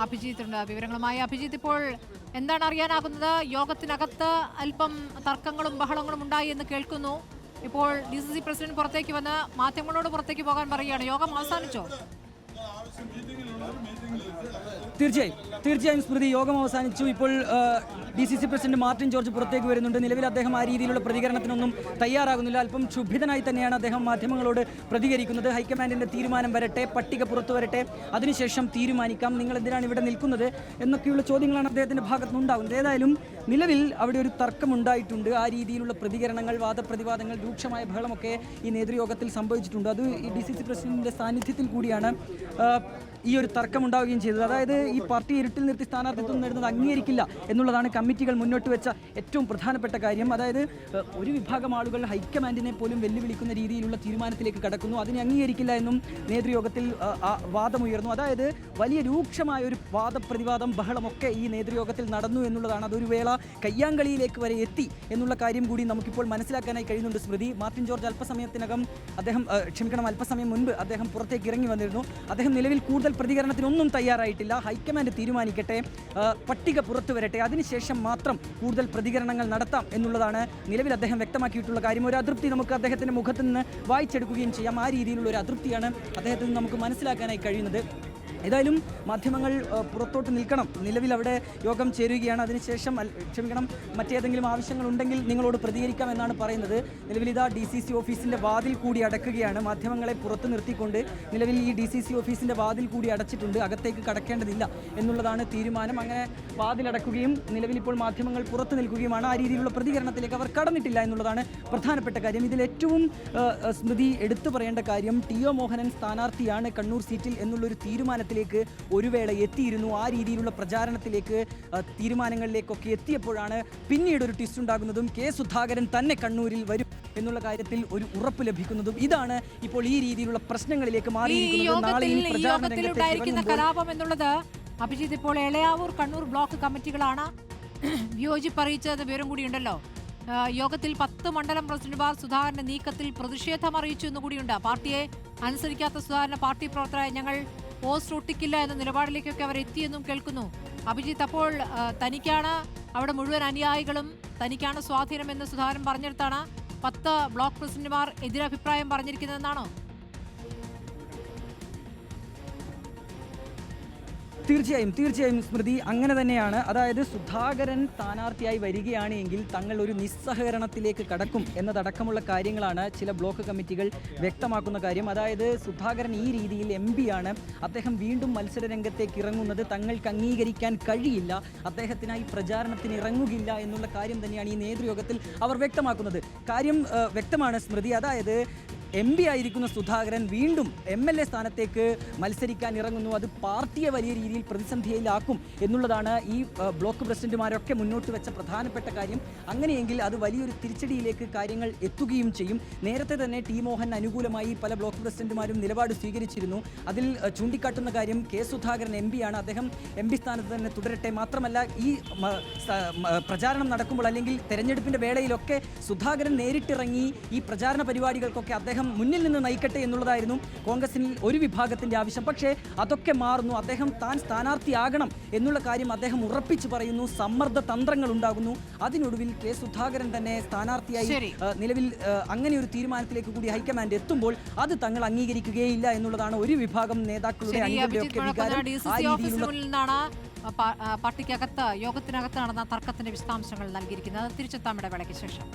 അഭിജിത്തുണ്ട് വിവരങ്ങളുമായി. അഭിജിത്ത്, ഇപ്പോൾ എന്താണ് അറിയാനാകുന്നത്? യോഗത്തിനകത്ത് അല്പം തർക്കങ്ങളും ബഹളങ്ങളും ഉണ്ടായി എന്ന് കേൾക്കുന്നു. ഇപ്പോൾ DCC പ്രസിഡന്റ് പുറത്തേക്ക് വന്ന് മാധ്യമങ്ങളോട് പുറത്തേക്ക് പോകാൻ പറയുകയാണ്. യോഗം അവസാനിച്ചോ? തീർച്ചയായും സ്മൃതി, യോഗം അവസാനിച്ചു. ഇപ്പോൾ DCC പ്രസിഡന്റ് മാർട്ടിൻ ജോർജ് പുറത്തേക്ക് വരുന്നുണ്ട്. നിലവിൽ അദ്ദേഹം ആ രീതിയിലുള്ള പ്രതികരണത്തിനൊന്നും തയ്യാറാകുന്നില്ല. അല്പം ക്ഷുഭിതനായി തന്നെയാണ് അദ്ദേഹം മാധ്യമങ്ങളോട് പ്രതികരിക്കുന്നത്. ഹൈക്കമാൻഡിന്റെ തീരുമാനം വരട്ടെ, പട്ടിക പുറത്തു വരട്ടെ, അതിനുശേഷം തീരുമാനിക്കാം, നിങ്ങൾ എന്തിനാണ് ഇവിടെ നിൽക്കുന്നത് എന്നൊക്കെയുള്ള ചോദ്യങ്ങളാണ് അദ്ദേഹത്തിന്റെ ഭാഗത്തുനിന്ന് ഉണ്ടാകുന്നത്. ഏതായാലും നിലവിൽ അവിടെ ഒരു തർക്കമുണ്ടായിട്ടുണ്ട്. ആ രീതിയിലുള്ള പ്രതികരണങ്ങൾ, വാദപ്രതിവാദങ്ങൾ, രൂക്ഷമായ ബഹളമൊക്കെ ഈ നേതൃയോഗത്തിൽ സംഭവിച്ചിട്ടുണ്ട്. അത് ഈ DCC പ്രസിഡന്റിന്റെ സാന്നിധ്യത്തിൽ കൂടിയാണ് ഈ ഒരു തർക്കമുണ്ടാവുകയും ചെയ്തത്. അതായത് ഈ പാർട്ടി ഇരുട്ടിൽ നിർത്തി സ്ഥാനാർത്ഥിത്വം നേടുന്നത് അംഗീകരിക്കില്ല എന്നുള്ളതാണ് കമ്മിറ്റികൾ മുന്നോട്ട് വെച്ച ഏറ്റവും പ്രധാനപ്പെട്ട കാര്യം. അതായത് ഒരു വിഭാഗം ആളുകൾ ഹൈക്കമാൻഡിനെ പോലും വെല്ലുവിളിക്കുന്ന രീതിയിലുള്ള തീരുമാനത്തിലേക്ക് കടക്കുന്നു. അതിനെ അംഗീകരിക്കില്ല എന്നും നേതൃയോഗത്തിൽ വാദമുയർന്നു. അതായത് വലിയ രൂക്ഷമായ ഒരു വാദപ്രതിവാദം, ബഹളമൊക്കെ ഈ നേതൃയോഗത്തിൽ നടന്നു എന്നുള്ളതാണ്. അതൊരു വേള കയ്യാങ്കളിയിലേക്ക് വരെ എത്തി എന്നുള്ള കാര്യം കൂടി നമുക്കിപ്പോൾ മനസ്സിലാക്കാനായി കഴിയുന്നുണ്ട്. സ്മൃതി, മാർട്ടിൻ ജോർജ് അല്പസമയം മുൻപ് അദ്ദേഹം പുറത്തേക്ക് ഇറങ്ങി വന്നിരുന്നു. അദ്ദേഹം നിലവിൽ കൂടുതൽ പ്രതികരണത്തിനൊന്നും തയ്യാറായിട്ടില്ല. ഹൈക്കമാൻഡ് തീരുമാനിക്കട്ടെ, പട്ടിക പുറത്തു വരട്ടെ, അതിനുശേഷം മാത്രം കൂടുതൽ പ്രതികരണങ്ങൾ നടത്താം എന്നുള്ളതാണ് നിലവിൽ അദ്ദേഹം വ്യക്തമാക്കിയിട്ടുള്ള കാര്യം. ഒരു അതൃപ്തി നമുക്ക് അദ്ദേഹത്തിൻ്റെ മുഖത്ത് നിന്ന് വായിച്ചെടുക്കുകയും ചെയ്യാം. ആ രീതിയിലുള്ള ഒരു അതൃപ്തിയാണ് അദ്ദേഹത്തിൽ നിന്ന് നമുക്ക് മനസ്സിലാക്കാനായി കഴിയുന്നത്. ഏതായാലും മാധ്യമങ്ങൾ പുറത്തോട്ട് നിൽക്കണം. നിലവിൽ അവിടെ യോഗം ചേരുകയാണ്. അതിനുശേഷം മറ്റേതെങ്കിലും ആവശ്യങ്ങളുണ്ടെങ്കിൽ നിങ്ങളോട് പ്രതികരിക്കാം എന്നാണ് പറയുന്നത്. നിലവിൽ ഇതാ DCC ഓഫീസിൻ്റെ വാതിൽ കൂടി അടക്കുകയാണ്. മാധ്യമങ്ങളെ പുറത്ത് നിർത്തിക്കൊണ്ട് നിലവിൽ ഈ DCC ഓഫീസിൻ്റെ വാതിൽ കൂടി അടച്ചിട്ടുണ്ട്. അകത്തേക്ക് കടക്കേണ്ടതില്ല എന്നുള്ളതാണ് തീരുമാനം. അങ്ങനെ വാതിലടക്കുകയും നിലവിൽ ഇപ്പോൾ മാധ്യമങ്ങൾ പുറത്ത് നിൽക്കുകയുമാണ്. ആ രീതിയിലുള്ള പ്രതികരണത്തിലേക്ക് അവർ കടന്നിട്ടില്ല എന്നുള്ളതാണ് പ്രധാനപ്പെട്ട കാര്യം. ഇതിൽ ഏറ്റവും സ്മൃതി എടുത്തു പറയേണ്ട കാര്യം, TO മോഹനൻ സ്ഥാനാർത്ഥിയാണ് കണ്ണൂർ സീറ്റിൽ എന്നുള്ളൊരു തീരുമാനത്തിലേക്ക് ഒരു വേള എത്തിയിരുന്നു. ആ രീതിയിലുള്ള പ്രചാരണത്തിലേക്ക്, തീരുമാനങ്ങളിലേക്കൊക്കെ എത്തിയപ്പോഴാണ് പിന്നീട് ഒരു ട്വിസ്റ്റ് ഉണ്ടാകുന്നതും K സുധാകരൻ തന്നെ കണ്ണൂരിൽ വരും എന്നുള്ള കാര്യത്തിൽ ഒരു ഉറപ്പ് ലഭിക്കുന്നതും. ഇതാണ് ഇപ്പോൾ ഈ രീതിയിലുള്ള പ്രശ്നങ്ങളിലേക്ക് മാറിയിരിക്കുന്നത്. കലാപം എന്നുള്ളത് അഭിജിത്ത്, ഇപ്പോൾ എളയാവൂർ കണ്ണൂർ ബ്ലോക്ക് കമ്മിറ്റികളാണ് വിയോജിപ്പ് അറിയിച്ചത് വിവരം കൂടിയുണ്ടല്ലോ. യോഗത്തിൽ 10 മണ്ഡലം പ്രസിഡന്റുമാർ സുധാകരന്റെ നീക്കത്തിൽ പ്രതിഷേധം അറിയിച്ചു എന്നുകൂടിയുണ്ട്. പാർട്ടിയെ അനുസരിക്കാത്ത സുധാകരന്റെ പാർട്ടി പ്രവർത്തകരായ ഞങ്ങൾ പോസ്റ്റ് ഒട്ടിക്കില്ല എന്ന നിലപാടിലേക്കൊക്കെ അവർ എത്തിയെന്നും കേൾക്കുന്നു. അഭിജിത്ത്, അപ്പോൾ തനിക്കാണ് അവിടെ മുഴുവൻ അനുയായികളും, തനിക്കാണ് സ്വാധീനമെന്ന് സുധാകരൻ പറഞ്ഞെടുത്താണ് 10 ബ്ലോക്ക് പ്രസിഡന്റുമാർ എതിരഭിപ്രായം പറഞ്ഞിരിക്കുന്നതെന്നാണോ? തീർച്ചയായും സ്മൃതി, അങ്ങനെ തന്നെയാണ്. അതായത് സുധാകരൻ സ്ഥാനാർത്ഥിയായി വരികയാണ് എങ്കിൽ തങ്ങൾ ഒരു നിസ്സഹകരണത്തിലേക്ക് കടക്കും എന്നതടക്കമുള്ള കാര്യങ്ങളാണ് ചില ബ്ലോക്ക് കമ്മിറ്റികൾ വ്യക്തമാക്കുന്ന കാര്യം. അതായത് സുധാകരൻ ഈ രീതിയിൽ MP ആണ്, അദ്ദേഹം വീണ്ടും മത്സരരംഗത്തേക്ക് ഇറങ്ങുന്നത് തങ്ങൾക്ക് അംഗീകരിക്കാൻ കഴിയില്ല, അദ്ദേഹത്തിനായി പ്രചാരണത്തിന് ഇറങ്ങുകയില്ല എന്നുള്ള കാര്യം തന്നെയാണ് ഈ നേതൃയോഗത്തിൽ അവർ വ്യക്തമാക്കുന്നത്. കാര്യം വ്യക്തമാണ് സ്മൃതി. അതായത് MP ആയിരിക്കുന്ന സുധാകരൻ വീണ്ടും MLA സ്ഥാനത്തേക്ക് മത്സരിക്കാൻ ഇറങ്ങുന്നു. അത് പാർട്ടിയെ വലിയ രീതിയിൽ പ്രതിസന്ധിയിലാക്കും എന്നുള്ളതാണ് ഈ ബ്ലോക്ക് പ്രസിഡന്റുമാരൊക്കെ മുന്നോട്ട് വെച്ച പ്രധാനപ്പെട്ട കാര്യം. അങ്ങനെയെങ്കിൽ അത് വലിയൊരു തിരിച്ചടിയിലേക്ക് കാര്യങ്ങൾ എത്തുകയും ചെയ്യും. നേരത്തെ തന്നെ T മോഹൻ അനുകൂലമായി പല ബ്ലോക്ക് പ്രസിഡന്റുമാരും നിലപാട് സ്വീകരിച്ചിരുന്നു. അതിൽ ചൂണ്ടിക്കാട്ടുന്ന കാര്യം K സുധാകരൻ MP ആണ്, അദ്ദേഹം MP സ്ഥാനത്ത് തന്നെ തുടരട്ടെ. മാത്രമല്ല ഈ പ്രചാരണം നടക്കുമ്പോൾ അല്ലെങ്കിൽ തെരഞ്ഞെടുപ്പിൻ്റെ വേളയിലൊക്കെ സുധാകരൻ നേരിട്ടിറങ്ങി ഈ പ്രചാരണ പരിപാടികൾക്കൊക്കെ അദ്ദേഹം മുന്നിൽ നിന്ന് നയിക്കട്ടെ എന്നുള്ളതായിരുന്നു കോൺഗ്രസിൽ ഒരു വിഭാഗത്തിന്റെ ആവശ്യം. പക്ഷേ അതൊക്കെ മാറുന്നു. അദ്ദേഹം താൻ സ്ഥാനാർത്ഥിയാകണം എന്നുള്ള കാര്യം അദ്ദേഹം ഉറപ്പിച്ചു പറയുന്നു. സമ്മർദ്ദ തന്ത്രങ്ങൾ ഉണ്ടാകുന്നു. അതിനൊടുവിൽ K സുധാകരൻ തന്നെ സ്ഥാനാർത്ഥിയായി നിലവിൽ അങ്ങനെ ഒരു തീരുമാനത്തിലേക്ക് കൂടി ഹൈക്കമാൻഡ് എത്തുമ്പോൾ അത് തങ്ങൾ അംഗീകരിക്കുകയില്ല എന്നുള്ളതാണ് ഒരു വിഭാഗം നേതാക്കളുടെ അണികളുടെയൊക്കെ വികാരം. പാർട്ടിക്കകത്ത് യോഗത്തിനകത്ത് നടന്ന തർക്കത്തിന്റെ വിശദാംശങ്ങൾ നൽകിയിരിക്കുന്നത്. തിരിച്ചെത്താം ഇടവേളയ്ക്ക് ശേഷം.